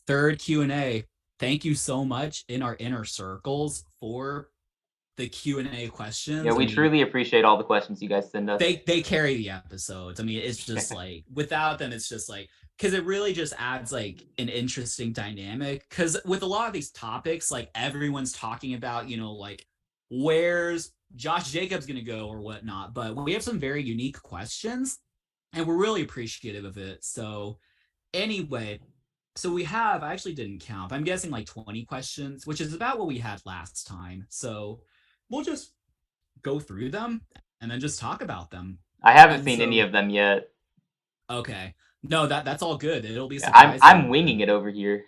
third Q&A. Thank you so much in our inner circles for the Q&A Yeah, questions. I we mean, truly appreciate all the questions you guys send us. they carry the episodes. I mean, it's just like without them, it's just like because it really just adds like an interesting dynamic. Because with a lot of these topics, like everyone's talking about, like where's Josh Jacobs gonna go or whatnot. But we have some very unique questions, and we're really appreciative of it. So anyway, so we have I actually didn't count. I'm guessing like 20 questions, which is about what we had last time. So we'll just go through them and then just talk about them. I haven't And seen any so, of them yet. okay. No, that's all good. It'll be Yeah, I'm surprising. winging it over here.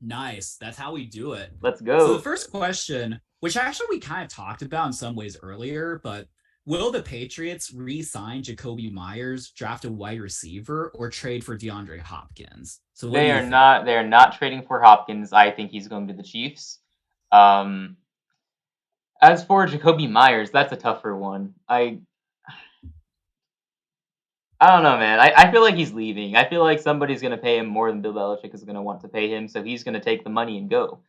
Nice. That's how we do it. Let's So the go. first question, which actually we kind of talked about in some ways earlier, but will the Patriots re-sign Jacoby Myers, draft a wide receiver, or trade for DeAndre Hopkins? So what do They you are think? not. They are not trading for Hopkins. I think he's going to the Chiefs. Um, as for Jacoby Myers, that's a tougher one. I don't know, man. I feel like he's leaving. I feel like somebody's going to pay him more than Bill Belichick is going to want to pay him, so he's going to take the money and go.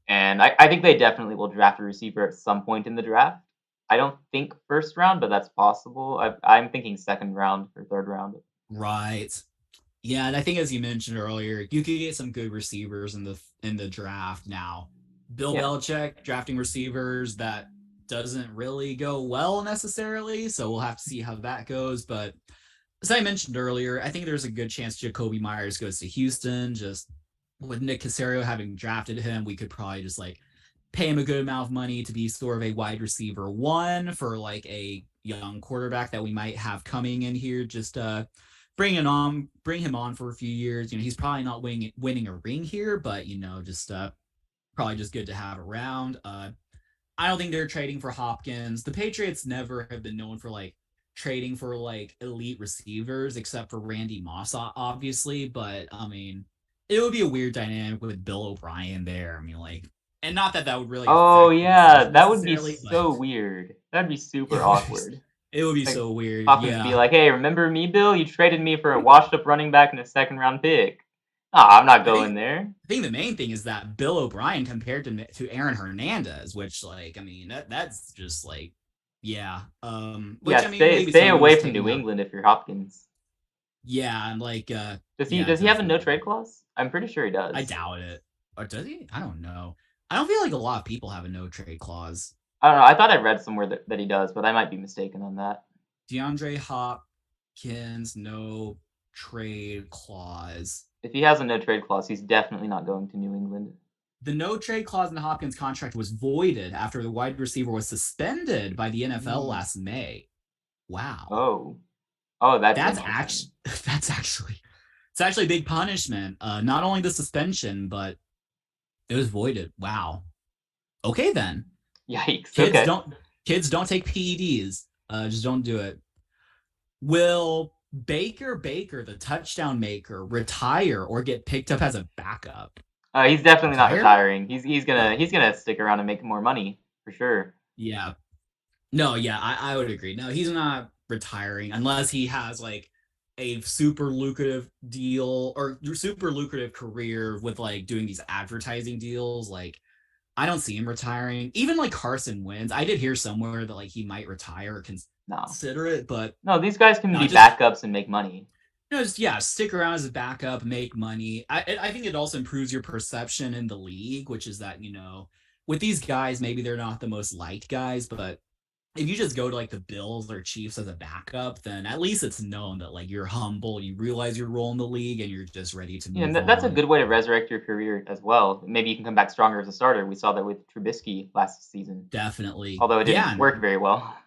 And I think they definitely will draft a receiver at some point in the draft. I don't think first round, but that's possible. I'm thinking second round or third round. Right. Yeah, and I think as you mentioned earlier, you could get some good receivers in the draft now. Bill Yeah. Belichick drafting receivers that doesn't really go well necessarily, so we'll have to see how that goes. But as I mentioned earlier, I think there's a good chance Jacoby Myers goes to Houston. Just with Nick Casario having drafted him, we could probably just like pay him a good amount of money to be sort of a wide receiver one for like a young quarterback that we might have coming in here. Just bring him on for a few years. He's probably not winning a ring here, but just probably just good to have around. I don't think they're trading for Hopkins. The Patriots never have been known for like trading for like elite receivers, except for Randy Moss, obviously. But I mean, it would be a weird dynamic with Bill O'Brien there. I mean, like, and not that that would really Oh affect the yeah, decision that would be necessarily, but so weird. That'd be super it would be, awkward. it would be Like so weird. Hopkins would be Yeah. like, "Hey, remember me, Bill? You traded me for a washed-up running back and a second-round pick. Ah, I'm not I going think there." I think the main thing is that Bill O'Brien compared to Aaron Hernandez, which like I mean that's just like yeah. Yeah, Which I mean maybe stay some of it away was from taken New out. England if you're Hopkins. Yeah, and like yeah, Does he have a no definitely. trade clause? I'm pretty sure he I does. doubt it. Or does he? I don't know. I don't feel like a lot of people have a no trade clause. I don't know. I thought I read somewhere that he does, but I might be mistaken on that. DeAndre Hopkins no trade clause. If he has a no trade clause, he's definitely not going to New England. The no trade clause in the Hopkins contract was voided after the wide receiver was suspended by the NFL Mm. last May. Wow. Oh, oh, that's That's interesting. actually that's actually it's actually a big punishment. Not only the suspension, but it was voided. Wow. Okay then. Yikes. Kids Okay. don't kids don't take PEDs. Just don't do it. Will Baker, the touchdown maker, retire or get picked up as a backup? He's definitely not Retire? retiring. Oh, He's gonna stick around and make more money for sure. yeah. No, yeah, I would agree. No, he's not retiring unless he has like a super lucrative deal or super lucrative career with like doing these advertising deals. Like, I don't see him retiring. Even like Carson Wentz, I did hear somewhere that like he might retire or No, consider it, but no, these guys can no, be just backups and make money. just yeah, stick around as a backup, make money. I think it also improves your perception in the league, which is that with these guys, maybe they're not the most liked guys, but if you just go to like the Bills or Chiefs as a backup, then at least it's known that like you're humble, you realize your role in the league, and you're just ready to Yeah, and move that's a on. good way to resurrect your career as well. Maybe you can come back stronger as a starter. We saw that with Trubisky last season, Definitely, although it yeah, didn't work very well.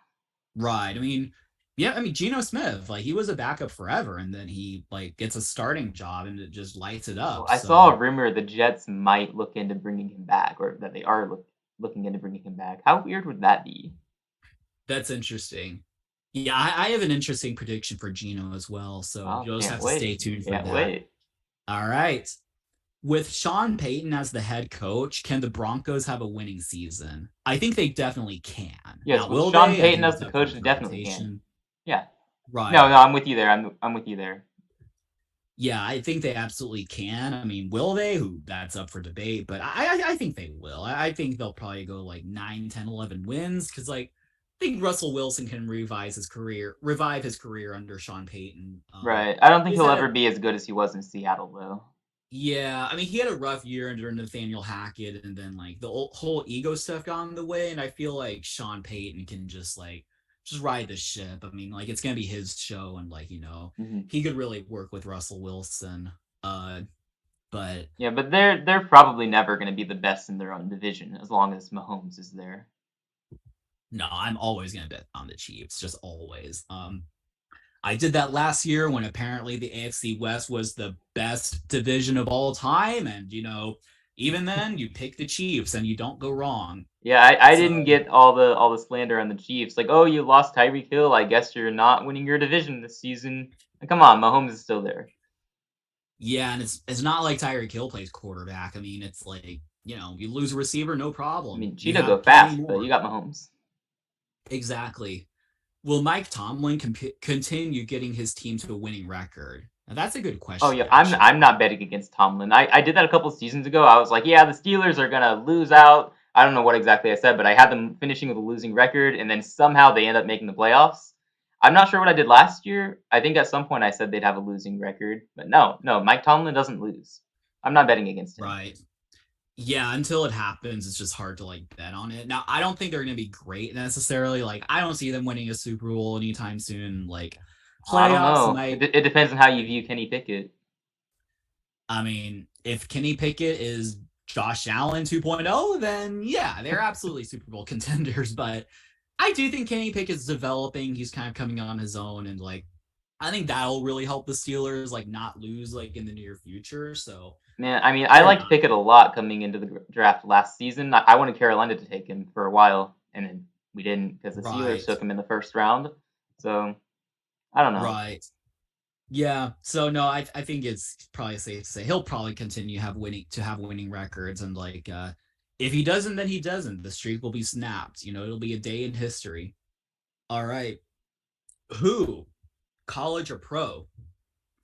right. I mean, yeah, I mean Geno Smith, like he was a backup forever, and then he like gets a starting job and it just lights it Well, up. I saw a So rumor the Jets might look into bringing him back, or that they are looking into bringing him back. How weird would that be? that's interesting. Yeah, I have an interesting prediction for Geno as well. So Oh, you'll just can't have to wait. stay tuned for Can't that. wait. All right. With Sean Payton as the head coach, can the Broncos have a winning season? I think they definitely can. Yes, Now, with will Sean they? I Payton think as that's the up for coach, they definitely can. interpretation. Yeah. No, Right. no, I'm with you there. I'm with you there. Yeah, I think they absolutely can. I mean, will they? Who That's up for debate, but I think they will. I think they'll probably go like 9, 10, 11 wins because like I think Russell Wilson can revive his career under Sean Payton. Right. I don't think He's he'll had ever a be as good as he was in Seattle, though. Yeah, I mean, he had a rough year under Nathaniel Hackett, and then like the whole ego stuff got in the way. And I feel like Sean Payton can just ride the ship. I mean, like it's gonna be his show, and like Hmm. he could really work with Russell Wilson. But Yeah, but they're probably never going to be the best in their own division as long as Mahomes is there. no, I'm always gonna bet on the Chiefs, just always. I did that last year when apparently the AFC West was the best division of all time, and even then you pick the Chiefs and you don't go wrong. Yeah, I So didn't get all the slander on the Chiefs. Like, oh, you lost Tyreek Hill. I guess you're not winning your division this season. And come on, Mahomes is still there. yeah, and it's not like Tyreek Hill plays quarterback. I mean, it's like you lose a receiver, no I problem. mean, You Cheetah go have plenty fast, but you more. got Mahomes. Exactly. Will Mike Tomlin continue getting his team to a winning record? Now, that's a good Oh question, yeah, I'm actually. not betting against Tomlin. I did that a couple seasons ago. I was like, yeah, the Steelers are gonna lose out. I don't know what exactly I said, but I had them finishing with a losing record, and then somehow they end up making the playoffs. I'm not sure what I did last year. I think at some point I said they'd have a losing record, but no, Mike Tomlin doesn't lose. I'm not betting against him. Right. Yeah, until it happens, it's just hard to like bet on it. Now, I don't think they're going to be great necessarily. Like, I don't see them winning a Super Bowl anytime soon. Like, I don't playoffs know. might. It depends on how you view Kenny Pickett. I mean, if Kenny Pickett is Josh Allen 2.0, then yeah, they're absolutely Super Bowl contenders. But I do think Kenny Pickett's developing. He's kind of coming on his own, and like, I think that'll really help the Steelers like not lose like in the near future. So Man, I mean, I they're liked not Pickett a lot coming into the draft last season. I wanted Carolina to take him for a while, and then we didn't because the Steelers right. took him in the first round. So I don't know. Right. Yeah. So no, I think it's probably safe to say he'll probably continue have winning records and like if he doesn't, then he doesn't. The streak will be snapped. It'll be a day in history. All right. Who, college or pro,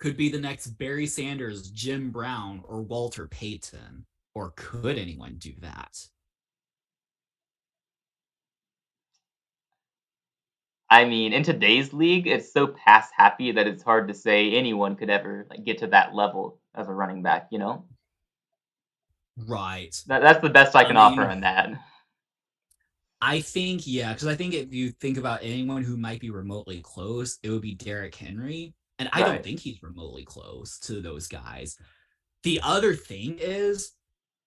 could be the next Barry Sanders, Jim Brown, or Walter Payton? Or could anyone do that? I mean, in today's league, it's so pass happy that it's hard to say anyone could ever like get to that level as a running back. Right. That's the best I I can offer mean, on that. I think, yeah, because I think if you think about anyone who might be remotely close, it would be Derrick Henry. And I don't Right. think he's remotely close to those guys. The other thing is,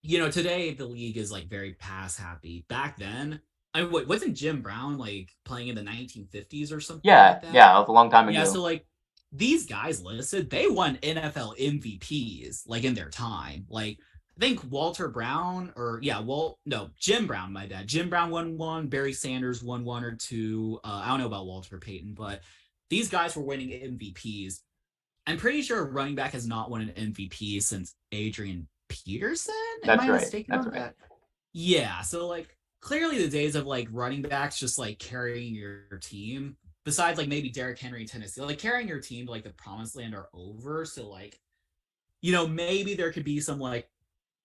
today the league is like very pass happy. Back then, wasn't Jim Brown like playing in the 1950s or something Yeah, like that? yeah, it was a long time Yeah, so ago. like these guys listed, they won NFL MVPs like in their time. Like I think Walter Brown or yeah, no, Jim Brown, my bad. Jim Brown won one, Barry Sanders won one or two. I don't know about Walter Payton, but these guys were winning MVPs. I'm pretty sure a running back has not won an MVP since Adrian Peterson. Am That's I right. mistaken That's on right. that? Yeah, so like clearly the days of like running backs just like carrying your team, besides like maybe Derrick Henry in Tennessee, like carrying your team to like the promised land are over. So like, maybe there could be some like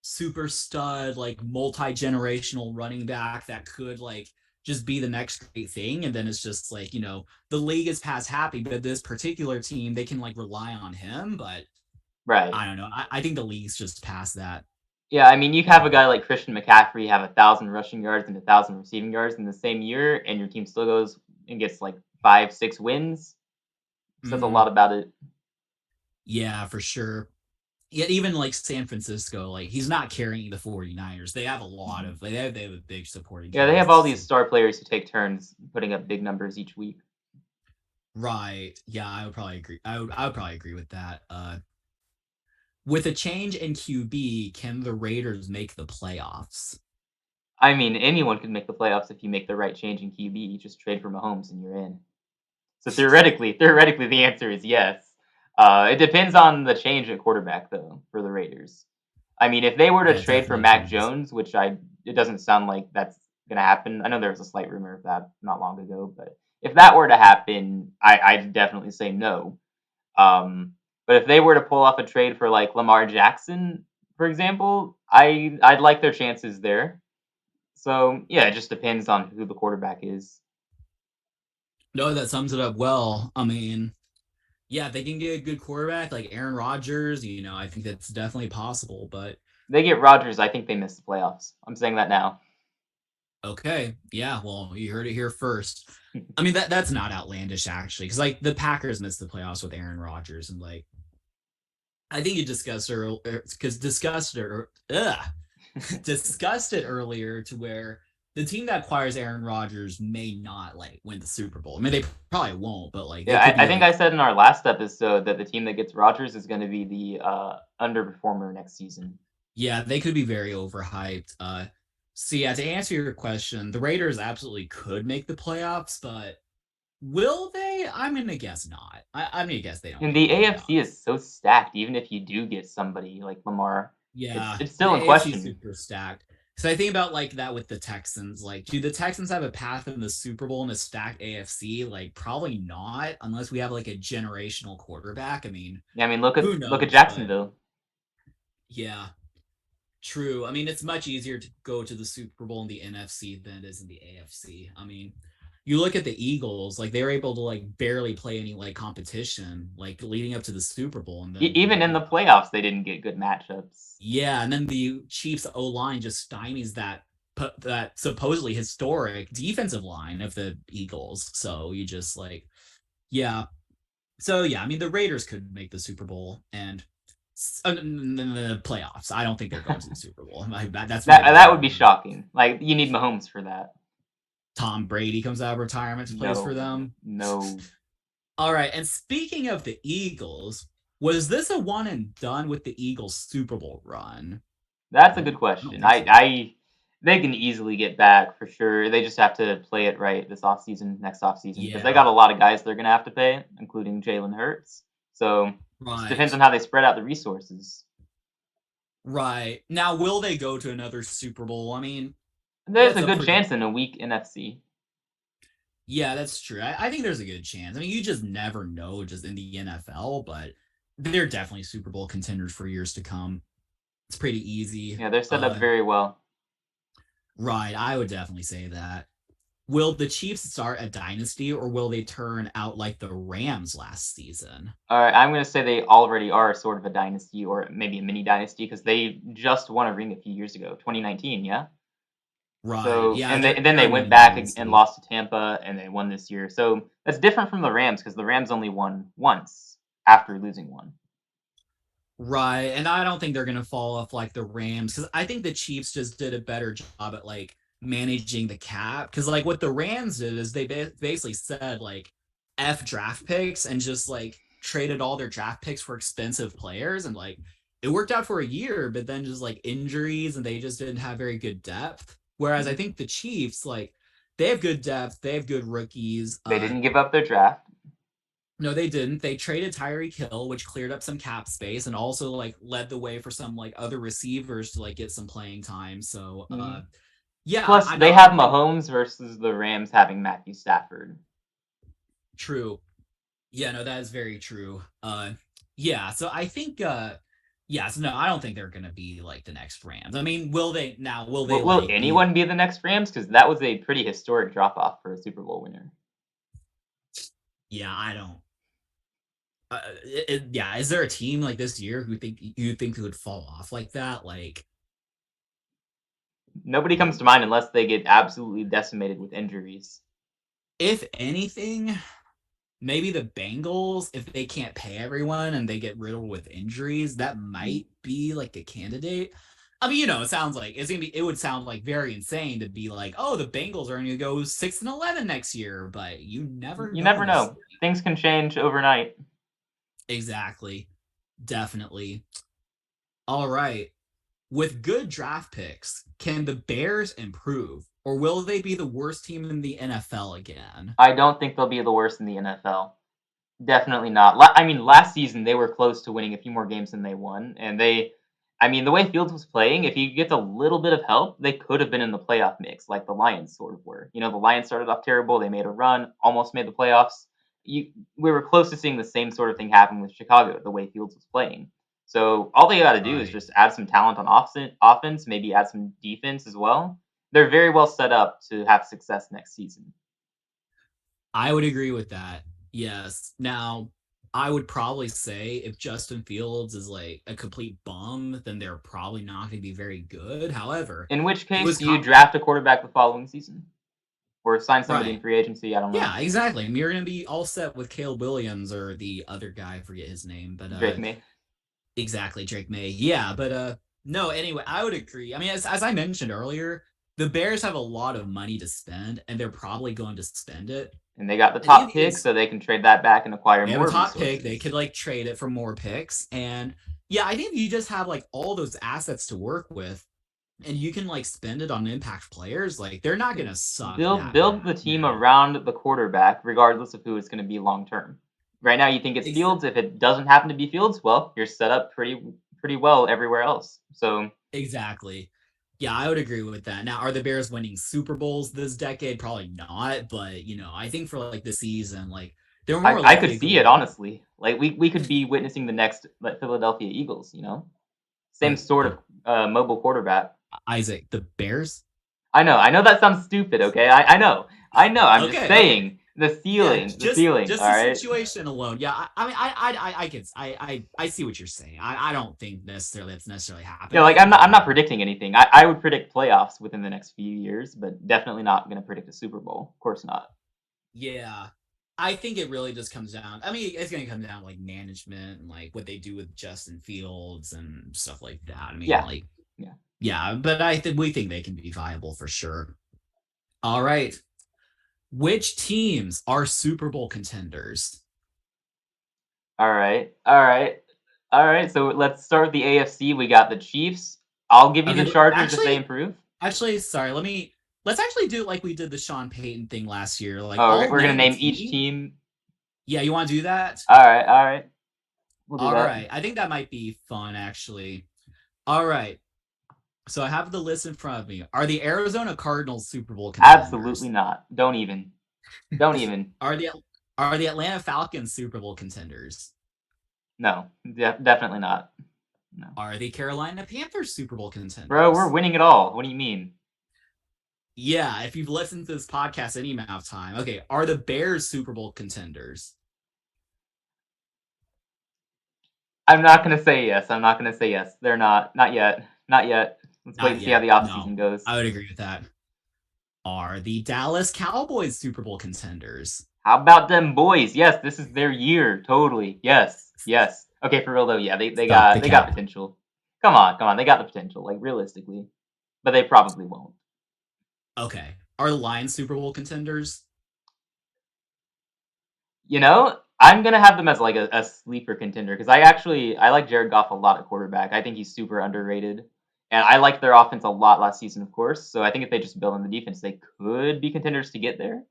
super stud, like multi-generational running back that could like just be the next great thing. And then it's just like, the league is past happy, but this particular team, they can like rely on him. But Right. I don't know. I think the league's just past that. Yeah, I mean, you have a guy like Christian McCaffrey have 1,000 rushing yards and 1,000 receiving yards in the same year, and your team still goes and gets like 5, 6 wins. Says a lot Mm, about it. yeah, for sure. Yet even like San Francisco, like he's not carrying the 49ers. They have a lot Mhm. of they have a big supporting Yeah, they have all cast. these So star players who take turns putting up big numbers each week. right. Yeah, I would probably agree. I would probably agree with that. With a change in QB, can the Raiders make the playoffs? I mean, anyone could make the playoffs if you make the right change in QB. You just trade for Mahomes and you're in. So theoretically, the answer is yes. It depends on the change at quarterback, though, for the Raiders. I mean, if they were to Yeah, it trade for definitely Mac changes. Jones, it doesn't sound like that's gonna happen. I know there was a slight rumor of that not long ago, but if that were to happen, I'd definitely say no. Um, But if they were to pull off a trade for like Lamar Jackson, for example, I'd like their chances there. So yeah, it just depends on who the quarterback is. No, that sums it up well. I mean, yeah, if they can get a good quarterback like Aaron Rodgers, I think that's definitely possible. But They get Rodgers, I think they miss the playoffs. I'm saying that now. okay, yeah, well, you heard it here first. I mean, that's not outlandish actually, because like the Packers missed the playoffs with Aaron Rodgers, and like I think you discussed earlier because discussed it earlier to where the team that acquires Aaron Rodgers may not like win the Super Bowl. I mean, they probably won't, but like they Yeah, could be I think I like, said in our last episode that the team that gets Rodgers is going to be the underperformer next season. yeah, they could be very overhyped. So yeah, to answer your question, the Raiders absolutely could make the playoffs, but will they? I'm gonna guess not. I'm gonna guess they don't And make the the AFC playoffs. is so stacked. Even if you do get somebody like Lamar, Yeah, it's the still in AFC is question. super stacked. So I think about like that with the Texans. Like, do the Texans have a path in the Super Bowl in a stacked AFC? Like, probably not, unless we have like a generational quarterback. I mean, Yeah, I mean who look at knows? But Jacksonville. yeah, true. I mean, it's much easier to go to the Super Bowl in the NFC than it is in the AFC. I mean, you look at the Eagles, like they were able to like barely play any like competition, like leading up to the Super Bowl, and then Even in the playoffs, they didn't get good matchups. yeah, and then the Chiefs O line just stymies that supposedly historic defensive line of the Eagles. So you just like, yeah. So yeah, I mean the Raiders could make the Super Bowl and the playoffs. I don't think they're going to the Super Bowl. That's maybe That would too be early. shocking. Like you need Mahomes for that. Tom Brady comes out of retirement, plays for No, them. no. All right, and speaking of the Eagles, was this a one and done with the Eagles Super Bowl run? That's I a good don't question. think so. They can easily get back for sure. They just have to play it right this offseason, next offseason, because they Yeah, got a lot of guys they're gonna have to pay, including Jalen Hurts. So just depends right. on how they spread out the resources. Right. Now, will they go to another Super Bowl? I mean, There's that's a up good for chance in a debate. weak NFC. Yeah, that's true. I think there's a good chance. I mean, you just never know just in the NFL, but they're definitely Super Bowl contenders for years to come. It's pretty easy. Yeah, they're set up very well. Right. I would definitely say that. Will the Chiefs start a dynasty or will they turn out like the Rams last season? All right, I'm gonna say they already are sort of a dynasty or maybe a mini dynasty because they just won a ring a few years ago, 2019. Yeah. Right. So Yeah, and then they're they a went mini back and dynasty. lost to Tampa, and they won this year. So that's different from the Rams because the Rams only won once after losing one. Right. And I don't think they're going to fall off like the Rams because I think the Chiefs just did a better job at like managing the cap. Because like what the Rams did is they basically said like F draft picks and just like traded all their draft picks for expensive players. And like it worked out for a year, but then just like injuries and they just didn't have very good depth. Whereas I think the Chiefs, like, they have good depth, they have good rookies. They didn't give up their draft. No, they didn't. They traded Tyreek Hill, which cleared up some cap space and also like led the way for some like other receivers to like get some playing time. So Mhm. yeah, Plus, I they know. have I think Mahomes versus the Rams having Matthew Stafford. true. Yeah, no, that is very true. Yeah, so I think yeah, so no, I don't think they're gonna be like the next Rams. I mean, will they Will like be anyone be the next Rams? Because that was a pretty historic drop off for a Super Bowl winner. yeah, I don't yeah, is there a team like this year who think who would fall off like that? Like Nobody comes to mind unless they get absolutely decimated with injuries. if anything, maybe the Bengals, if they can't pay everyone and they get riddled with injuries, that Mhm. might be like a candidate. I mean, it sounds like it would sound like very insane to be like, oh, the Bengals are going to go 6-11 next year, but you never You know never in this know. league. Things can change overnight. Exactly. Definitely. All right. With good draft picks, can the Bears improve or will they be the worst team in the NFL again? I don't think they'll be the worst in the NFL. Definitely not. I mean, last season they were close to winning a few more games than they won, and I mean, the way Fields was playing, if he gets a little bit of help, they could have been in the playoff mix, like the Lions sort of were. You know, the Lions started off terrible, they made a run, almost made the playoffs. we were close to seeing the same sort of thing happen with Chicago, the way Fields was playing. So all they got to do is Right. just add some talent on offense, maybe add some defense as well. They're very well set up to have success next season. I would agree with that. Yes. Now, I would probably say if Justin Fields is like a complete bum, then they're probably not going to be very good. However, In which he case, was do you draft a quarterback the following season? Or sign somebody in right. free agency? I don't know. Yeah, exactly. I mean, you're going to be all set with Caleb Williams or the other guy, I forget his name, but Drake May. exactly, Drake May. Yeah, but no, anyway, I would agree. I mean, as I mentioned earlier, the Bears have a lot of money to spend, and they're probably going to spend it. And they got the I think top pick, so they can trade that back and acquire they have a more top pick. They resources. could like trade it for more picks. And yeah, I think you just have like all those assets to work with and you can like spend it on impact players, like they're not gonna suck that Build the bad, team around the quarterback, regardless of who it's going to be long term. Right now, you think it's Ex- Fields. If it doesn't happen to be Fields, well, you're set up pretty well everywhere else. So exactly. Yeah, I would agree with that. Now, are the Bears winning Super Bowls this decade? Probably not, but I think for like the season, like they're more I could likely see it going. honestly. Like we could be witnessing the next like Philadelphia Eagles. Same Oh, sort of mobile quarterback. Isaac, the Bears. I know that sounds stupid. Okay, I know. I'm just Okay, okay. saying the Yeah, ceiling, the just ceiling. just All the right. situation alone. Yeah, I mean, I see what you're saying. I don't think necessarily that's necessarily Yeah, like happening, but I'm not predicting anything. I would predict playoffs within the next few years, but definitely not going to predict a Super Bowl. Of course not. yeah, I think it really just comes down. I mean, it's going to come down to like management and like what they do with Justin Fields and stuff like that. I mean, Yeah. like, Yeah. yeah, but I think we think they can be viable for sure. All right, which teams are Super Bowl contenders? All right. All right. All right. So let's start with the AFC. We got the Chiefs. I'll give you Okay, the Chargers if they actually, improve. sorry, let's actually do it like we did the Sean Payton thing last year. Like, Oh, I'll we're gonna name a name each team. team. Yeah, you want to do that? All right. All right. We'll do All that. right. I think that might be fun, actually. All right. So I have the list in front of me. Are the Arizona Cardinals Super Bowl Absolutely contenders? not. Don't even. Don't even. Are the Atlanta Falcons Super Bowl contenders? No. Definitely not. No. Are the Carolina Panthers Super Bowl Bro, we're contenders? winning it all. What do you mean? Yeah, if you've listened to this podcast any amount of time. Okay, are the Bears Super Bowl contenders? I'm not gonna say yes. I'm not gonna say yes. They're not. Not yet. Not yet. Let's wait Not and see how yet. the offseason No, goes. I would agree with that. Are the Dallas Cowboys Super Bowl contenders? How about them boys? Yes, this is their year. Totally. Yes. Yes. Okay, for real though, yeah, Stop the they got cap. potential. Come on, come on. They got the potential, like realistically. But they probably won't. Okay. Are the Lions Super Bowl contenders? I'm gonna have them as like a sleeper contender because I like Jared Goff a lot at quarterback. I think he's super underrated. And I liked their offense a lot last season, of course. So I think if they just build on the defense, they could be contenders to get there.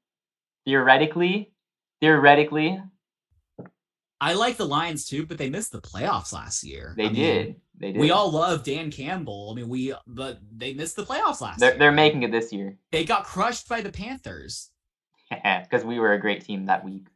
Theoretically. Theoretically, I like the Lions too, but they missed the playoffs last year. they I mean, did. They we did. all love Dan Campbell. I mean, but they missed the playoffs last They're year. making it this year. They got crushed by the Panthers. Because we were a great team that week.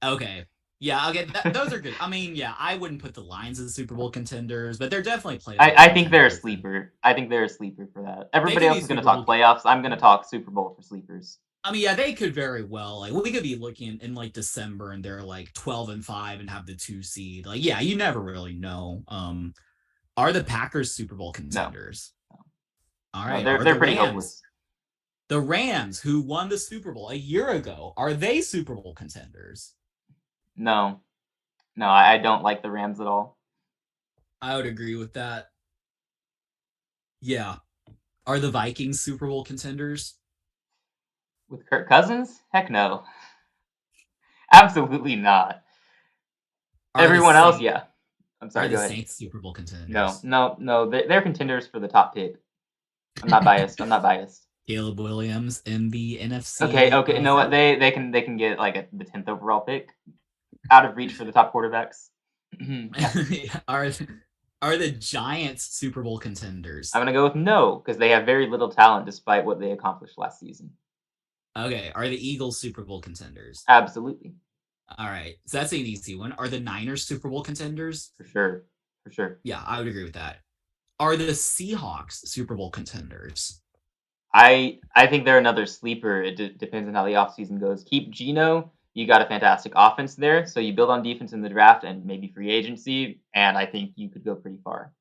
Okay. Yeah, okay. Those are good. I mean, yeah, I wouldn't put the Lions as Super Bowl contenders, but they're definitely playoff I think they're a contenders. And sleeper. I think they're a sleeper for that. they Everybody could else be is going to Super talk Bowl. playoffs. I'm going to talk Super Bowl for sleepers. I mean, yeah, they could very well. Like, we could be looking in like December and they're like 12-5 and have the 2 seed. Like, yeah, you never really know. Are the Packers Super Bowl No. contenders? No. All No, right. Are they're the pretty Rams? hopeless. The Rams, who won the Super Bowl a year ago, are they Super Bowl contenders? No. No, I don't like the Rams at all. I would agree with that. Yeah. Are the Vikings Super Bowl contenders? With Kirk Cousins? Heck no. Absolutely not. Are the Everyone else, Saints yeah. I'm sorry, go ahead. Super Bowl No, contenders? no, no. They're contenders for the top pick. I'm not biased. I'm not biased. Caleb Williams in the Okay, NFC okay. You know what? South? They can get like the 10th overall pick, out of reach for the top quarterbacks. Yeah, are the Giants Super Bowl contenders? I'm gonna go with no because they have very little talent despite what they accomplished last season. Okay, are the Eagles Super Bowl contenders? Absolutely. All right, so that's an easy one. Are the Niners Super Bowl contenders? For sure. For sure. Yeah, I would agree with that. Are the Seahawks Super Bowl contenders? I think they're another sleeper. It depends on how the offseason goes. Keep Geno. You got a fantastic offense there, so you build on defense in the draft and maybe free agency, and I think you could go pretty far.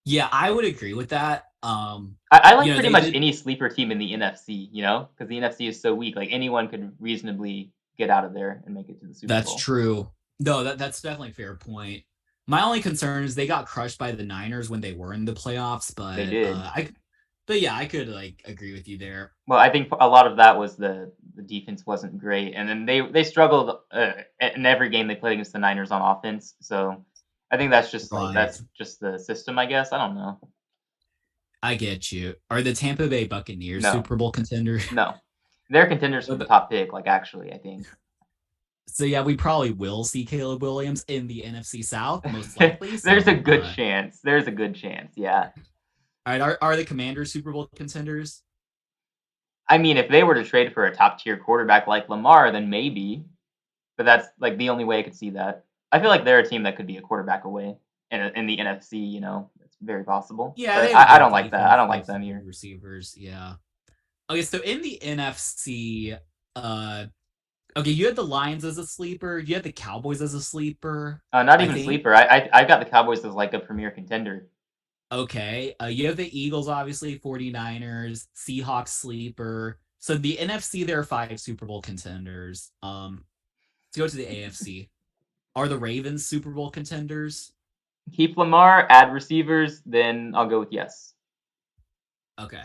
Yeah, I would agree with that. I like pretty They much did. any sleeper team in the NFC, because the NFC is so weak. Like anyone could reasonably get out of there and make it to the Super That's Bowl. true. No, that's definitely a fair point. My only concern is they got crushed by the Niners when they were in the playoffs, They but did. I could like agree with you there. Well, I think a lot of that was the defense wasn't great, and then they struggled in every game they played against the Niners on offense. So I think Right. that's just the system, I guess. I don't know. I get you. Are the Tampa Bay Buccaneers No, Super Bowl contender? no, they're contenders for Well, the top pick. Like actually, I think so yeah, we probably will see Caleb Williams in the NFC South, most likely. there's a So, good chance. There's a good chance. Yeah. all right, are the Commanders Super Bowl contenders? I mean, if they were to trade for a top tier quarterback like Lamar, then maybe. But that's like the only way I could see that. I feel like they're a team that could be a quarterback away in the NFC. It's very possible. Yeah, they But have a I good don't like that. I defense. don't They like have them some good here. receivers. Yeah. Okay, so in the NFC, uh, okay, you had the Lions as a sleeper. You had the Cowboys as a sleeper. Not I even think. sleeper. I got the Cowboys as like a premier contender. Okay, you have the Eagles, obviously, 49ers, Seahawks sleeper. So the NFC, there are five Super Bowl contenders. Let's go to the AFC. Are the Ravens Super Bowl contenders? Keep Lamar, add receivers, then I'll go with yes. Okay.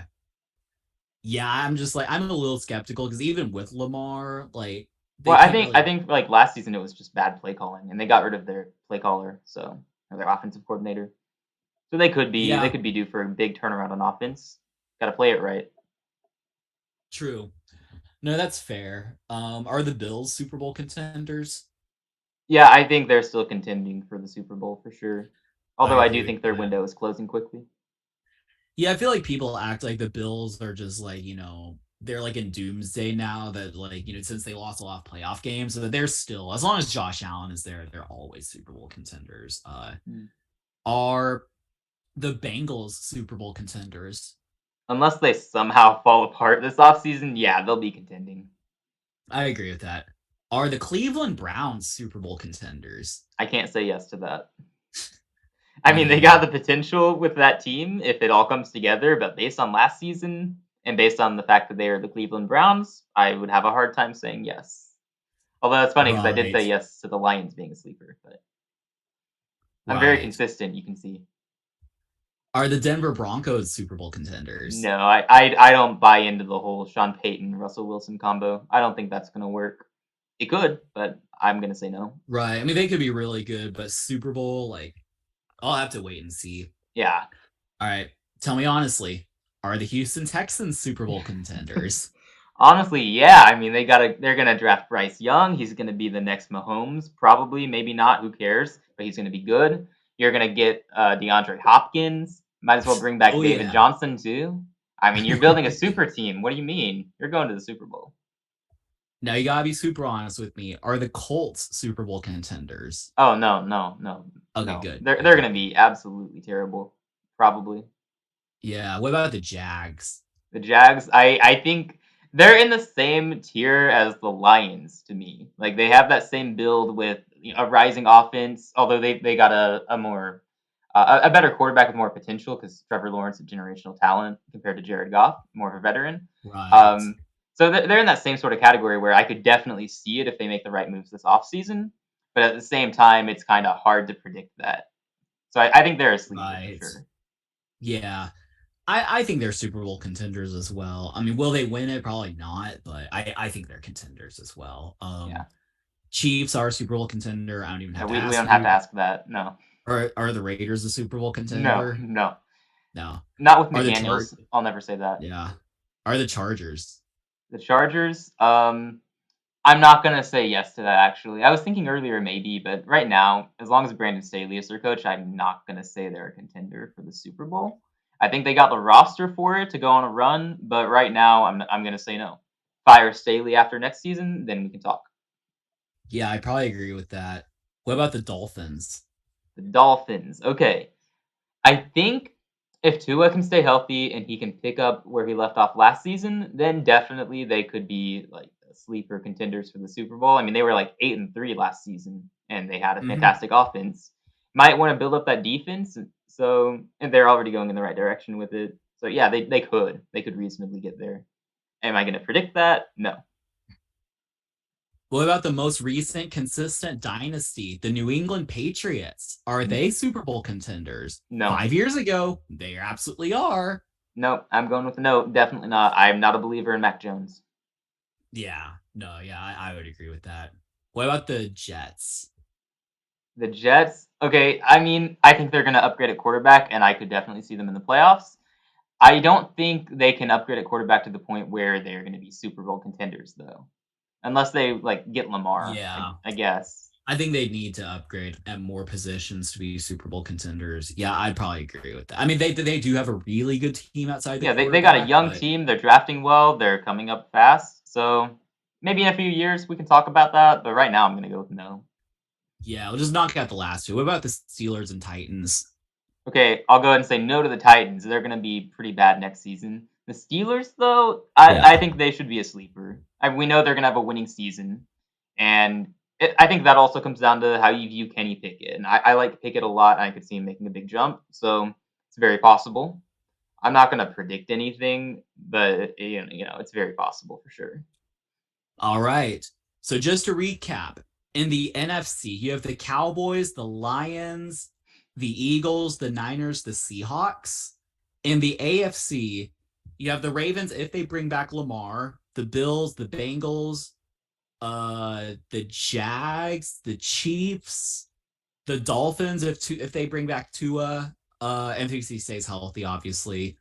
Yeah, I'm just like I'm a little skeptical because even with Lamar, like Well, they I can't think really. I think like last season it was just bad play calling, and they got rid of their play caller, or their offensive coordinator. So they Yeah, could be due for a big turnaround on offense. Got to play it right. true. No, that's fair. Are the Bills Super Bowl contenders? Yeah, I think they're still contending for the Super Bowl for sure. I Although I agree do with think their that. window is closing quickly. Yeah, I feel like people act like the Bills are just like, they're like in doomsday now that like, since they lost a lot of playoff games, so that they're still, as long as Josh Allen is there, they're always Super Bowl contenders. Mm. Are the Bengals Super Bowl contenders? Unless they somehow fall apart this offseason, yeah, they'll be contending. I agree with that. Are the Cleveland Browns Super Bowl contenders? I can't say yes to that. I Me mean, they got either. the potential with that team if it all comes together, but based on last season and based on the fact that they are the Cleveland Browns, I would have a hard time saying yes. Although it's funny because I did Right. say yes to the Lions being a sleeper, but I'm very Right. consistent, you can see. Are the Denver Broncos Super Bowl contenders? No, I don't buy into the whole Sean Payton Russell Wilson combo. I don't think that's gonna work. It could, but I'm gonna say no. Right. I mean, they could be really good, but Super Bowl, like, I'll have to wait and see. Yeah. All right. Tell me honestly, are the Houston Texans Super Bowl contenders? Honestly, yeah. I mean, they're gonna draft Bryce Young. He's gonna be the next Mahomes, probably, maybe not. Who cares? But he's gonna be good. You're gonna get DeAndre Hopkins. Might as well bring back Oh, David yeah. Johnson too. I mean, you're building a super team. What do you mean? You're going to the Super Bowl. Now, you got to be super honest with me. Are the Colts Super Bowl contenders? Oh no, no, no, Okay, no. good. They're Good, they're good, gonna good. be absolutely terrible, probably. Yeah. What about the Jags? The Jags, I think they're in the same tier as the Lions to me. Like they have that same build with a rising offense, although they got a more a better quarterback with more potential because Trevor Lawrence is a generational talent compared to Jared Goff, more of a veteran. Right. Um, so they're in that same sort of category where I could definitely see it if they make the right moves this offseason. But at the same time, it's kind of hard to predict that. So I think they're a sleeper for Right. sure. Yeah. I think they're Super Bowl contenders as well. I mean, will they win it? Probably not, but I think they're contenders as well. Yeah. Chiefs are a Super Bowl contender. I don't even No, have to we ask don't have to you. ask that. No. Are the Raiders a Super Bowl No, contender? no. No. Not with Are the chart? McDaniels. I'll never say that. Yeah. Are the Chargers? The Chargers, I'm not gonna say yes to that actually. I was thinking earlier maybe, but right now, as long as Brandon Staley is their coach, I'm not gonna say they're a contender for the Super Bowl. I think they got the roster for it to go on a run, but right now I'm going to say no. Fire Staley after next season, then we can talk. Yeah, I probably agree with that. What about the Dolphins? The Dolphins. Okay. I think if Tua can stay healthy and he can pick up where he left off last season, then definitely they could be like sleeper contenders for the Super Bowl. I mean, they were like 8-3 last season, and they had a Hmm. fantastic offense. Might want to build up that defense, so and they're already going in the right direction with it. So yeah, they could reasonably get there. Am I going to predict that? No, What about the most recent consistent dynasty, the New England Patriots? Are they Super Bowl contenders? no, 5 years ago, they absolutely are. no. I'm going with no. Definitely not. I'm not a believer in Mac Jones. Yeah, no, yeah, I would agree with that. What about the Jets? The Jets, okay, I mean, I think they're going to upgrade at quarterback, and I could definitely see them in the playoffs. I don't think they can upgrade at quarterback to the point where they're going to be Super Bowl contenders, though, unless they like get Lamar. Yeah, I guess. I think they need to upgrade at more positions to be Super Bowl contenders. Yeah, I'd probably agree with that. I mean, they do have a really good team outside the Yeah, they got a quarterback, young but team. They're drafting well. They're coming up fast. So maybe in a few years we can talk about that. But right now I'm going to go with no. yeah, we'll just knock out the last two. What about the Steelers and Titans? Okay, I'll go ahead and say no to the Titans. They're going to be pretty bad next season. The Steelers, though, I Yeah. think they should be a sleeper. We know they're going to have a winning season, and I think that also comes down to how you view Kenny Pickett. And I like Pickett a lot, and I could see him making a big jump, so it's very possible. I'm not going to predict anything, but it's very possible for sure. All right. So just to recap, in the NFC, you have the Cowboys, the Lions, the Eagles, the Niners, the Seahawks. In the AFC, you have the Ravens if they bring back Lamar, the Bills, the Bengals, the Jags, the Chiefs, the Dolphins if they bring back Tua, and if he stays healthy, obviously,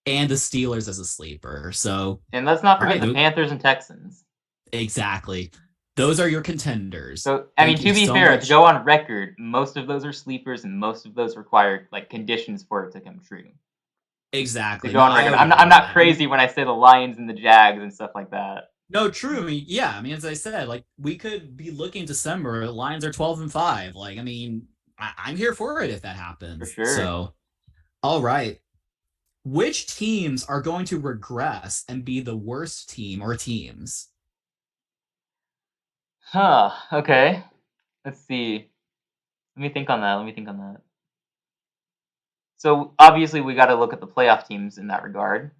and the Steelers as a sleeper. So, And let's not all forget right, the Panthers and Texans. exactly. Those are your contenders. So, I mean, Thank you to be so fair, to much. go on record, most of those are sleepers, and most of those require like conditions for it to come true. To Exactly. go No, on I record, would I'm agree with not that. And crazy when I say the Lions and the Jags and stuff like that. no, true. I mean, yeah. I mean, as I said, like we could be looking December. Lions are 12-5. Like, I mean, I'm here for it if that For happens. sure. So, all right. Which teams are going to regress and be the worst team or teams? Huh. Okay. Let's see. Let me think on that. Let me think on that. So obviously we got to look at the playoff teams in that regard.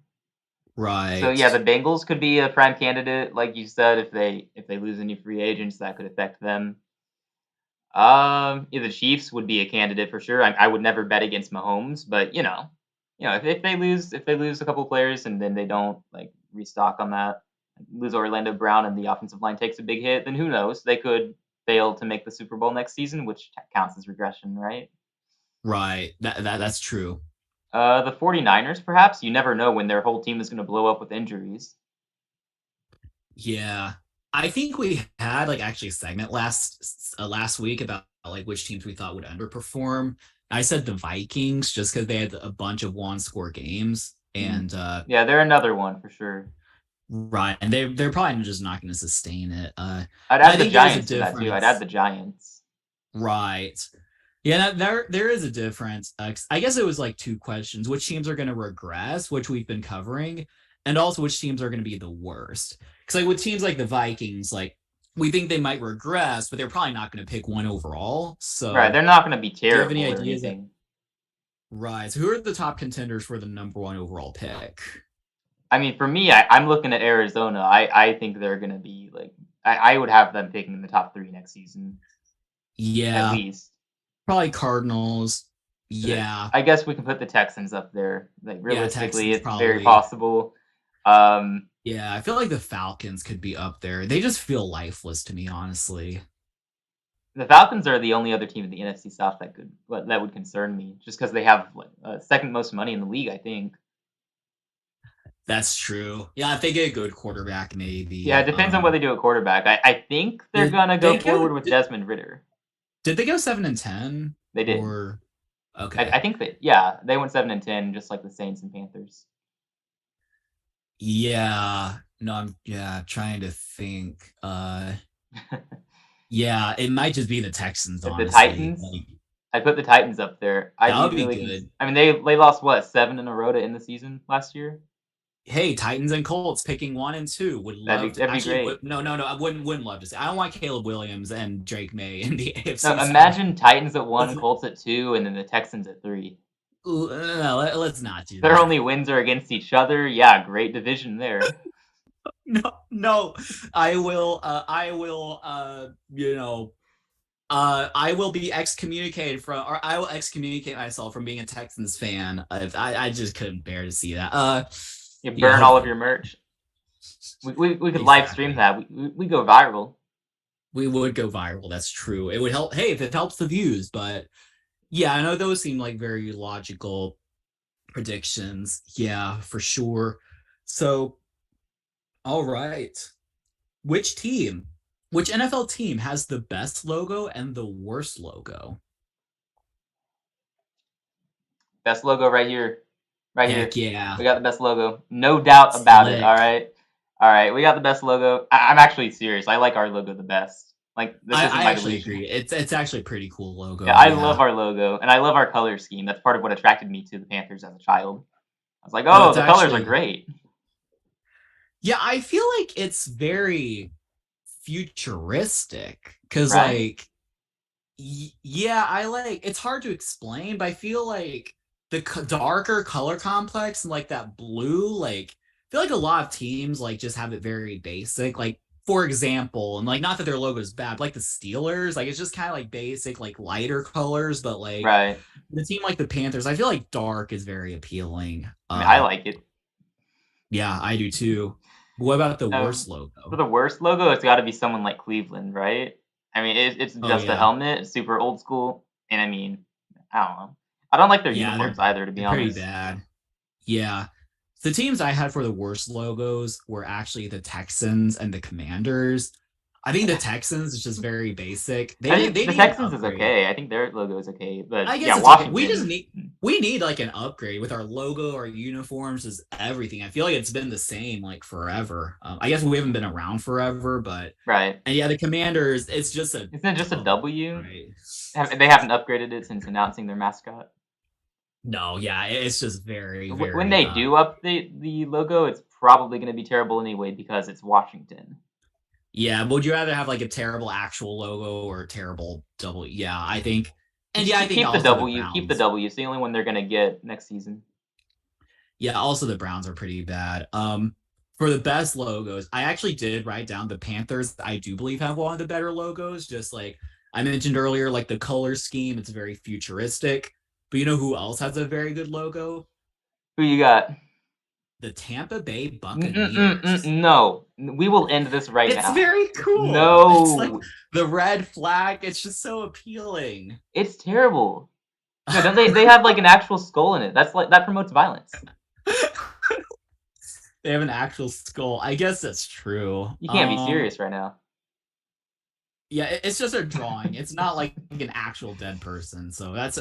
So Right. yeah, the Bengals could be a prime candidate, like you said, if they lose any free agents, that could affect them. Yeah, the Chiefs would be a candidate for sure. I would never bet against Mahomes, but if they lose a couple players and then they don't like restock on that, lose Orlando Brown and the offensive line takes a big hit, then who knows? They could fail to make the Super Bowl next season, which counts as regression, right? Right. That's true. The 49ers, perhaps. You never know when their whole team is going to blow up with injuries. Yeah. I think we had like actually a segment last week about like which teams we thought would underperform. I said the Vikings just because they had a bunch of one score games Mm. and Yeah, they're another one for sure. right, and they're probably just not going to sustain it. I'd And I add the think there is a Giants to that too. I'd add difference. the Giants. Right. Yeah, there is a difference. I guess it was like two questions: which teams are going to regress, which we've been covering, and also which teams are going to be the worst. Because like with teams like the Vikings, like we think they might regress, but they're probably not going to pick one overall. Right, So, they're not going to be do you have any terrible or ideas? anything. Right. So, who are the top contenders for the number one overall pick? I mean, for me, I'm looking at Arizona. I think they're going to be like I would have them picking in the top 3 next season at Yeah, least. probably Cardinals. But Yeah, I guess we can put the Texans up there. Like yeah, realistically, Texans it's very probably. possible. Um, Yeah, I feel like the Falcons could be up there. They just feel lifeless to me, honestly. the Falcons are the only other team in the NFC South that would concern me, just because they have like, second most money in the league. I think. That's true. Yeah, if they get a good quarterback, Yeah, it maybe. depends on what they do at quarterback. I think they're Did gonna they go go? forward with Desmond Ritter. Did they go 7-10 They did. or? Okay. I think that they went 7-10, just like the Saints and Panthers. Yeah. No, I'm trying to think. Yeah, it might just be the Texans, The honestly. Titans, Like, I put the Titans up there. I'd that be would be really good. I mean, they lost what, 7 in a row to end the season last year. Hey, Titans and Colts picking 1 and 2. Would love to That'd be actually. great. No. I wouldn't love to say. I don't want Caleb Williams and Drake May in the No, AFC South. imagine Titans at 1, Let's Colts at 2, and then the Texans at 3. no, let's not do Their that. only wins are against each other. Yeah, great division there. No. I will. I will be excommunicated from, or I will excommunicate myself from being a Texans fan. I just couldn't bear to see that. You Yeah, burn all of your merch. We could live stream exactly. that. We go viral. We would go viral. That's true. It would help. Hey, if it helps the views, but yeah, I know those seem like very logical predictions. Yeah, for sure. So, all right. Which team, which NFL team has the best logo and the worst logo? Best logo right here. Right Heck here. yeah. We got the best logo. No doubt about it. All Slick. right. All right. We got the best logo. I'm actually serious. I like our logo the best. Like, this isn't I my actually delusion. agree. It's actually a pretty cool Yeah, logo. I love Yeah. our logo, and I love our color scheme. That's part of what attracted me to the Panthers as a child. I was like, No, oh, it's the colors are actually, great. yeah, I feel like it's very futuristic because, Right? like, yeah, I like it's hard to explain, but I feel like the darker color complex and like that blue, like, I feel like a lot of teams like just have it very basic. Like, for example, and like not that their logo is bad, like the Steelers, like it's just kind of like basic, like lighter colors, but like Right. the team like the Panthers, I feel like dark is very appealing. I mean, I like it. Yeah, I do too. What about the worst For logo? the worst logo, it's got to be someone like Cleveland, right? I mean, it's Oh just a yeah. helmet, it's super old school, and I mean, I don't know. I don't like their Yeah, uniforms either, to be they're pretty honest. bad. Yeah. The teams I had for the worst logos were actually the Texans and the Commanders. I think the Texans is just very basic. I They think the need an Texans is upgrade. okay. I think their logo is okay, but I guess yeah, it's okay. Washington. We need like an upgrade with our logo, our uniforms, is everything. I feel like it's been the same like forever. I guess we haven't been around forever, but Right? and yeah, the Commanders, it's just a Isn't it just a W, W? right? They haven't upgraded it since announcing their mascot. No, yeah, it's just When very they do update the logo, it's probably going to be terrible anyway because it's Washington. yeah. Would you rather have like a terrible actual logo or a terrible double? Yeah, I think, and yeah, I think Keep the also the W. Keep the Browns. W. It's the only one they're going to get next season. Yeah, also the Browns are pretty bad. For the best logos, I actually did write down the Panthers. I do believe have one of the better logos. Just like I mentioned earlier, like the color scheme, it's very futuristic. But you know who else has a very good logo? Who you got? The Tampa Bay Buccaneers. No, we will end this right It's now. very cool. It's like No, the red flag. It's just so appealing. it's terrible. No, don't they? They have like an actual skull in it. That's like that promotes violence. They have an actual skull. I guess that's true. You can't be serious right now. Yeah, it's just a drawing. It's not like an actual dead person, so that's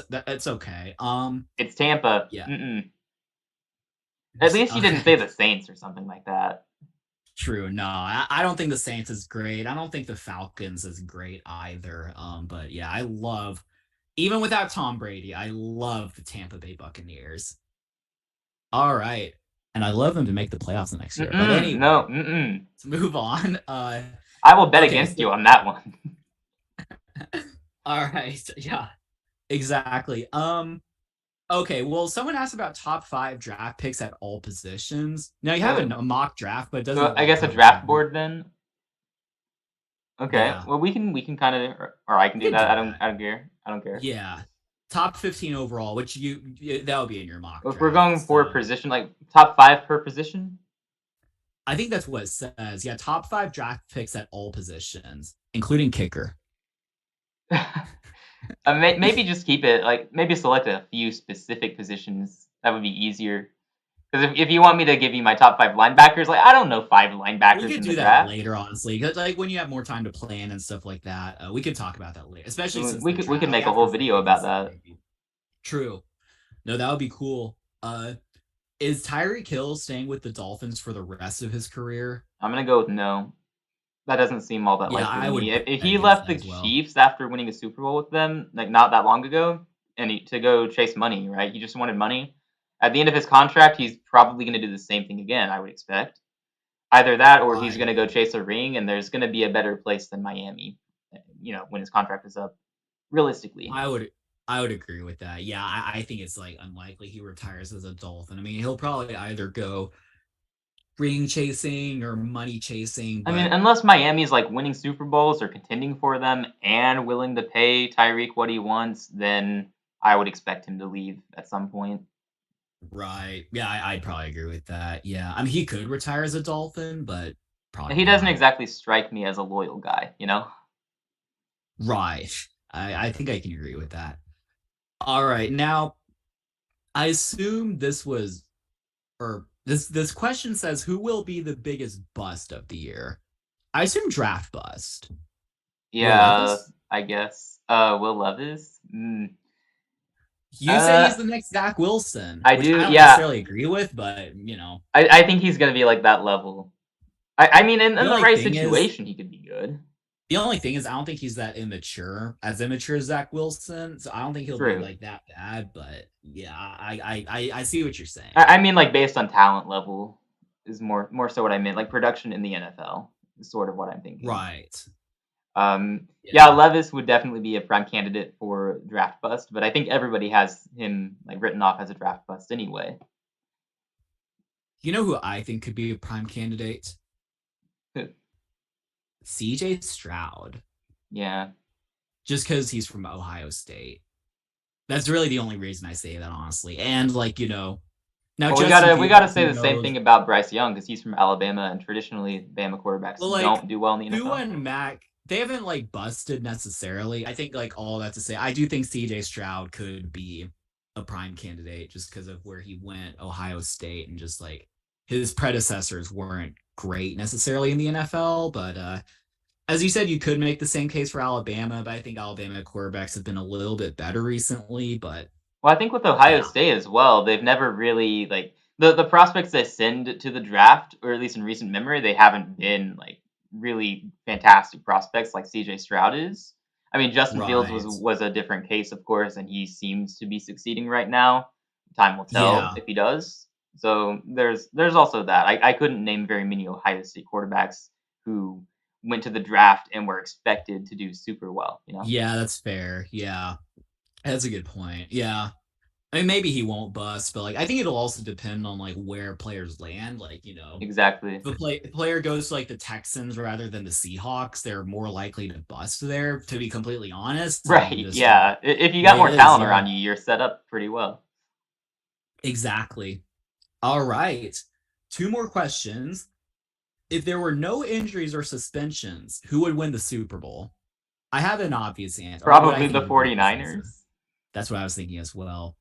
okay. It's Tampa. Yeah. At least you didn't say Okay. the Saints or something like that. True. No, I don't think the Saints is great. I don't think the Falcons is great either. But yeah, I love, even without Tom Brady, I love the Tampa Bay Buccaneers. All right. And I love them to make the playoffs the next year. But anyway, No. let's move on. I will bet Okay, against so you on that one. all right. Yeah, exactly. Okay, well, someone asked about top 5 draft picks at all positions. Now you have a mock draft, but it So doesn't I really guess a cover draft every. board then. Okay. Yeah, Well, we can kind of, or I can you do could that. do that. I don't care. I don't care. Yeah, top 15 overall, which that would be in your mock If we're draft. going for a So position, like top 5 per position. I think that's what it says. Yeah, top 5 draft picks at all positions, including kicker. Maybe just keep it like maybe select a few specific positions. That would be easier. Because if you want me to give you my top 5 linebackers, like I don't know 5 We linebackers could in the do that draft. later, honestly, because like when you have more time to plan and stuff like that, we could talk about that later. Especially since the We could draft, make a after whole free video about agency, that. maybe. True. No, that would be cool. Is Tyreek Hill staying with the Dolphins for the rest of his career? I'm gonna go with no. That doesn't seem all that Yeah, likely to I would me. If bet he against left that the as well. Chiefs after winning a Super Bowl with them, like not that long ago, and to go chase money, right? He just wanted money. At the end of his contract, he's probably going to do the same thing again. I would expect either that, or he's going Right. to go chase a ring, and there's going to be a better place than Miami. When his contract is up, realistically. I would I would agree with that. Yeah, I think it's like unlikely he retires as a Dolphin. I mean, he'll probably either go ring chasing or money chasing, I mean, but unless Miami's like winning Super Bowls or contending for them and willing to pay Tyreek what he wants, then I would expect him to leave at some point. right. Yeah, I'd probably agree with that. Yeah. I mean, he could retire as a Dolphin, but probably He doesn't not. exactly strike me as a loyal guy, you know? Right. I think I can agree with that. All right. Now, I assume this was or this question says who will be the biggest bust of the year? I assume draft bust. Will Yeah, Levis? I guess. Will Levis? You say Uh, he's the next Zach Wilson, I which do. I don't Yeah, necessarily agree with, but I think he's gonna be like that level. I mean, in the the only right thing is situation, he could be good. I don't think he's that immature as Zach Wilson. So I don't think he'll be True. like that bad. But yeah, I see what you're saying. I mean, like based on talent level is more so what I meant. Like production in the NFL is sort of what I'm thinking. Right. Yeah, Yeah. Levis would definitely be a prime candidate for draft bust, but I think everybody has him like written off as a draft bust anyway. You know who I think could be a prime candidate? CJ Stroud. Yeah. Just because he's from Ohio State. That's really the only reason I say that, honestly. And now Well, we Justin gotta we gotta Fields, say who the same knows? thing about Bryce Young because he's from Alabama, and traditionally Bama quarterbacks But like don't do well in the Tua NFL. and Mac, they haven't like busted necessarily. I think like all that to say, I do think CJ Stroud could be a prime candidate just because of where he went, Ohio State, and just like his predecessors weren't great necessarily in the NFL. But as you said, you could make the same case for Alabama, but I think Alabama quarterbacks have been a little bit better recently. But Well, I think with Ohio yeah, State as well, they've never really like the prospects they send to the draft, or at least in recent memory, they haven't been like really fantastic prospects like CJ Stroud is. I mean, Justin Fields was right. was a different case, of course, and he seems to be succeeding right now. Time will tell Yeah. if he does. So there's also that. I couldn't name very many Ohio State quarterbacks who went to the draft and were expected to do super well, you know? Yeah, that's fair. Yeah. That's a good point. Yeah. I mean, maybe he won't bust, but like I think it'll also depend on like where players land. Like, Exactly. if player goes to like the Texans rather than the Seahawks, they're more likely to bust there, to be completely honest. And Right, just yeah. If you the got way it more is, talent yeah. around you, you're set up pretty well. Exactly. All right. Two more questions. If there were no injuries or suspensions, who would win the Super Bowl? I have an obvious answer, or what I Probably think the would be the obvious answer. 49ers. That's what I was thinking as well.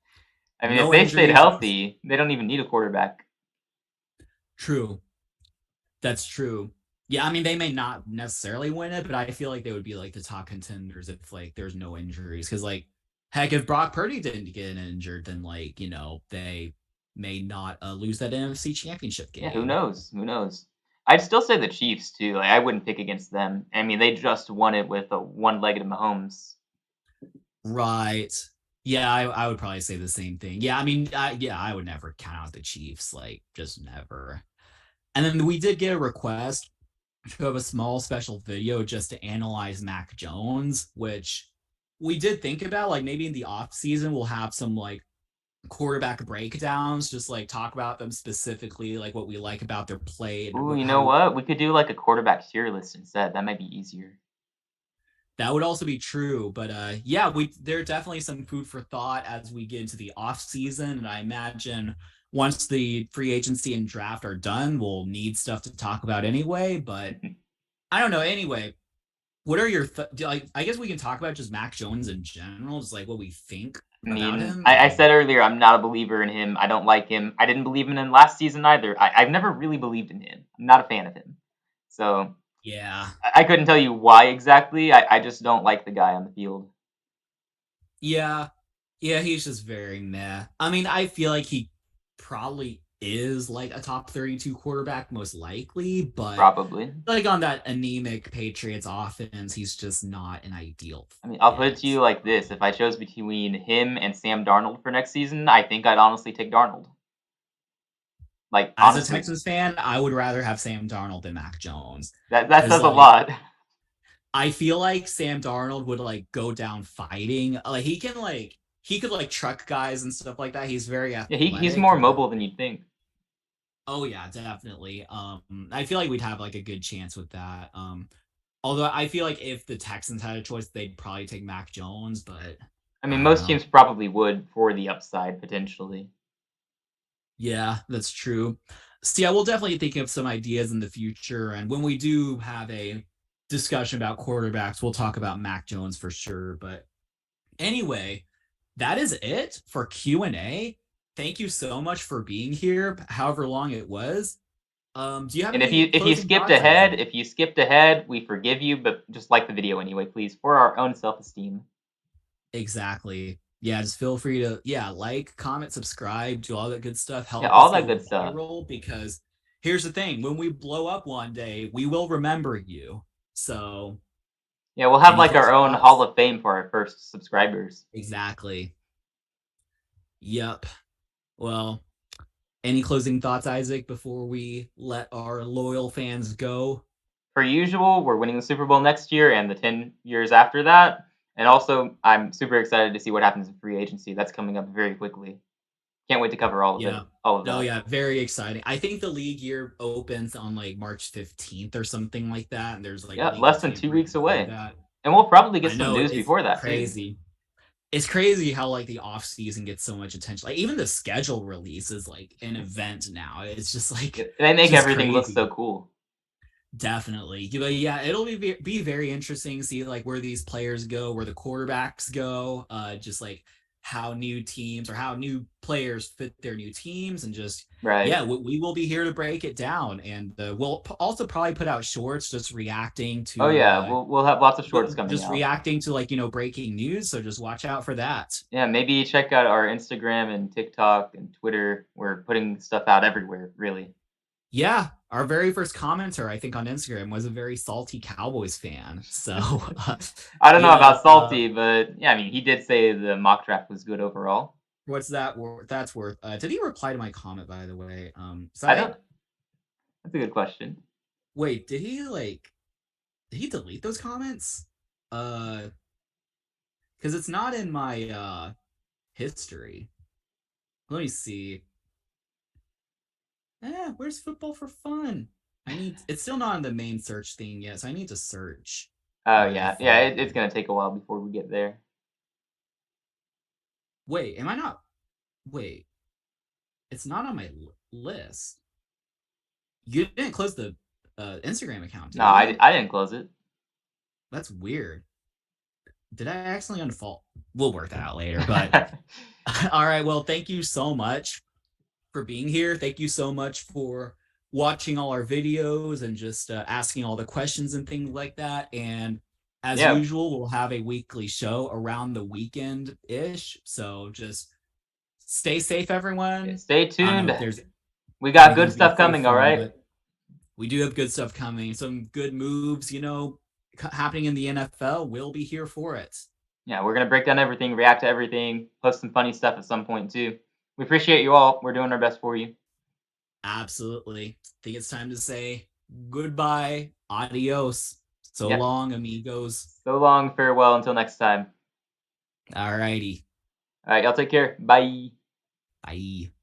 I mean, if No they stayed injuries. healthy, they don't even need a quarterback. True. That's true. Yeah, I mean they may not necessarily win it, but I feel like they would be like the top contenders if like there's no injuries. Because like, heck, if Brock Purdy didn't get injured, then like they may not lose that NFC Championship Yeah, who game. knows? Who knows? I'd still say the Chiefs too. Like I wouldn't pick against them. I mean, they just won it with a one-legged Mahomes. Right. Yeah, I would probably say the same thing. Yeah, I mean, yeah, I would never count out the Chiefs, like just never. And then we did get a request to have a small special video just to analyze Mac Jones, which we did think about. Like maybe in the off season, we'll have some like quarterback breakdowns, just like talk about them specifically, like what we like about their play and Ooh, you know how what? We could do like a quarterback tier list instead. That might be easier. that would also be true. But yeah, we there's definitely some food for thought as we get into the off season, and I imagine once the free agency and draft are done, we'll need stuff to talk about anyway. But I don't know. Anyway, what are your like? I guess we can talk about just Mac Jones in general, just like what we think I about mean, him. I said earlier I'm not a believer in him. I don't like him. I didn't believe in him last season either. I've never really believed in him. I'm not a fan of him. So Yeah, I couldn't tell you why exactly. I just don't like the guy on the field. yeah, Yeah, he's just very meh. I mean, I feel like he probably is like a top 32 quarterback, most likely, but Probably. like on that anemic Patriots offense, he's just not an ideal I mean, I'll put it to fit. you like this: if I chose between him and Sam Darnold for next season, I think I'd honestly take Darnold. Like As a honestly, Texans fan, I would rather have Sam Darnold than Mac Jones that because says a like lot. I feel like Sam Darnold would like go down fighting. Like he could like truck guys and stuff like that. He's very Yeah, he's athletic. more mobile than you'd think. Oh yeah, definitely. I feel like we'd have like a good chance with that. Although I feel like if the Texans had a choice, they'd probably take Mac Jones, but I mean, I don't most know. teams probably would for the upside potentially. Yeah, that's true. So yeah, we'll definitely think of some ideas in the future, and when we do have a discussion about quarterbacks, we'll talk about Mac Jones for sure. But anyway, that is it for Q&A. Thank you so much for being here, however long it was. Do you have And any if you closing skipped thoughts, ahead, Isaac? if you skipped ahead, we forgive you, but just like the video anyway, please, for our own self-esteem. Exactly. Yeah, just feel free to like, comment, subscribe, do all that good stuff. Yeah, Help us all that go good stuff. viral because here's the thing, when we blow up one day, we will remember you. So, Yeah, we'll have any like our closing own Hall thoughts? of Fame for our first subscribers. Exactly. Yep. Well, any closing thoughts, Isaac, before we let our loyal fans go? Per usual, we're winning the Super Bowl next year and the 10 years after that. And also, I'm super excited to see what happens in free agency. That's coming up very quickly. Can't wait to cover all of Yeah. it, all of No, that. yeah, very exciting. I think the league year opens on like March 15th or something like that. And there's like Yeah, legal less than 2 tampering weeks before away. that. And we'll probably get I some know news it's before that too. crazy. It's crazy how like the off season gets so much attention. Like even the schedule release is like an event now. It's just like They it's make just everything look so crazy. cool. Definitely. But yeah, it'll be very interesting to see like where these players go, where the quarterbacks go, just like how new teams or how new players fit their new teams and just Right. yeah, we will be here to break it down and we'll also probably put out shorts just reacting Oh to yeah, we'll have lots of shorts coming just out. reacting to like, breaking news, so just watch out for that. Yeah, maybe check out our Instagram and TikTok and Twitter. We're putting stuff out everywhere, really. Yeah, our very first commenter, I think, on Instagram was a very salty Cowboys fan. So, I don't know yeah, about Salty, but yeah, I mean, he did say the mock draft was good overall. what's that worth? That's worth. Did he reply to my comment, by the way? So I don't. That's a good question. wait, did he delete those comments? Uh, because it's not in my history. Let me see. Where's football for fun? It's still not in the main search thing yet, so I need to search Oh really yeah, yeah. far. It's gonna take a while before we get there. Wait, am I not? Wait, it's not on my list. You didn't close the Instagram account, No, did you? I didn't close it. That's weird. Did I accidentally unfollow? We'll work that out later. But Yeah, all right, well, thank you so much for being here. Thank you so much for watching all our videos and just asking all the questions and things like that. And as usual, we'll have a weekly show around the weekend ish. So just stay safe, everyone. stay I don't know tuned. if there's We got good anything to be stuff safe coming. All from, right. but we do have good stuff coming. Some good moves, happening in the NFL. We'll be here for it. Yeah, we're gonna break down everything, react to everything, post some funny stuff at some point too. We appreciate you all. We're doing our best for you. Absolutely. I think it's time to say goodbye. Adios. So Yep. long, amigos. So long, farewell, until next time. All righty. All right, y'all take care. Bye. Bye.